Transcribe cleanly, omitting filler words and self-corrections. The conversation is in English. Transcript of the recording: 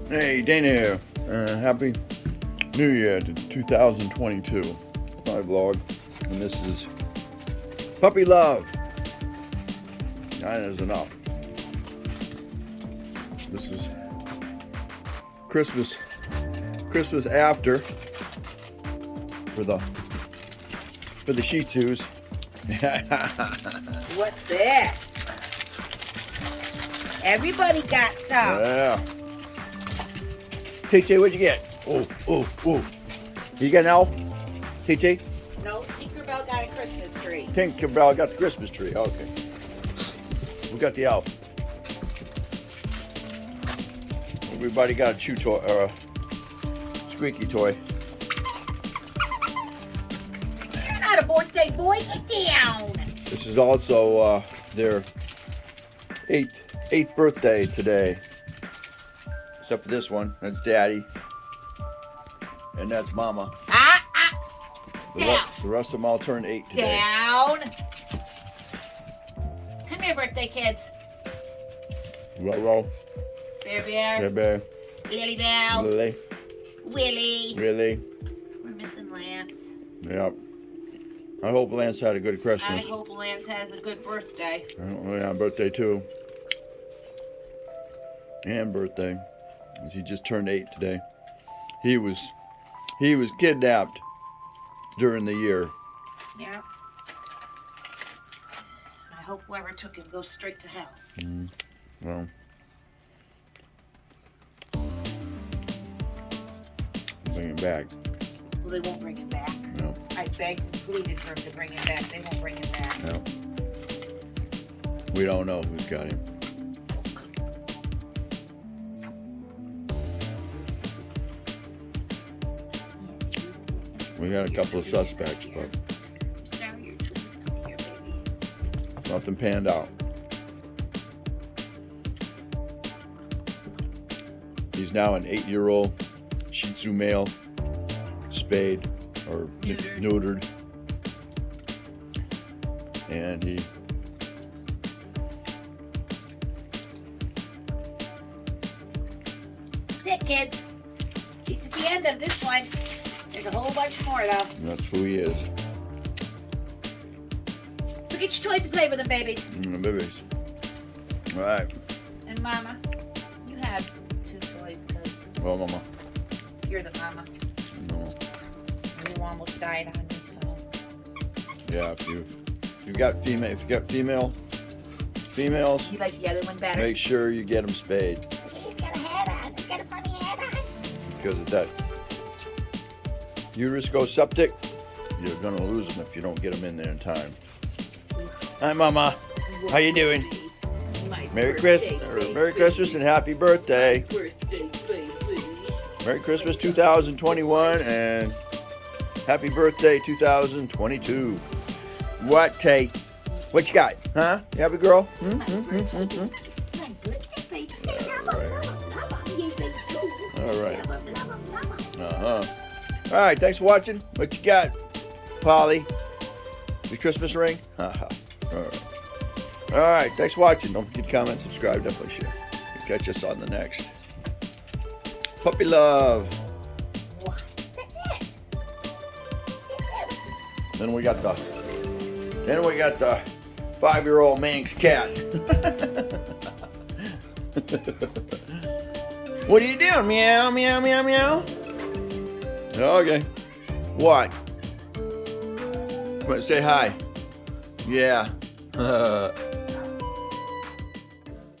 Hey, Dana, happy New Year to 2022. My vlog, and this is Puppy Love. That is enough. This is Christmas after for the Shih Tzus. What's this? Everybody got some. Yeah. TJ, what'd you get? Oh. You got an elf? TJ? No, Tinkerbell got a Christmas tree. Tinkerbell got the Christmas tree. Okay. We got the elf. Everybody got a chew toy or a squeaky toy. You're not a birthday boy. Get down. This is also their eighth birthday today. Except for this one. That's Daddy. And that's Mama. Down. The rest of them all turned 8 today. Down. Come here, birthday kids. Roll. Bear. Bear. Lily Bell. Lily. Willie. Really? We're missing Lance. Yep. I hope Lance had a good I Christmas. hope Lance has a good birthday. Oh yeah, birthday too. And birthday. He just turned 8 today. He was kidnapped during the year. Yeah. I hope whoever took him goes straight to hell. Well, bring him back. Well, they won't bring him back. No. I begged and pleaded for him to bring him back. They won't bring him back. No. We don't know who's got him. We got a couple of suspects, but Sorry, your twins come here, baby. nothing panned out. He's now an 8-year-old Shih Tzu male, spayed or neutered. And he That's it, kids. This is the end of this one. There's a whole bunch more, though. that's who he is. So get your toys and play with them, babies. Babies. All right. And Mama, you have 2 toys because Well, Mama. you're the mama. No. And you almost died on me, so. Yeah, if you got females, You like the other one better? make sure you get them spayed, He's got a hat on. He's got a funny hat on. because if that uterus goes septic, you're gonna lose them if you don't get them in there in time. Hi, Mama. How you doing? Merry Christmas and happy birthday. Merry Christmas 2021 and happy birthday 2022. What, Tay? What you got? Huh? You happy girl? All right. All right, thanks for watching. What you got, Polly? Your Christmas ring? Haha. All right, thanks for watching. Don't forget to comment, subscribe, definitely share. Catch us on the next Puppy Love. That's it. Then we got the 5-year-old Manx cat. What are you doing? Meow, meow, meow, meow. Okay. What? Come on, say hi. Yeah.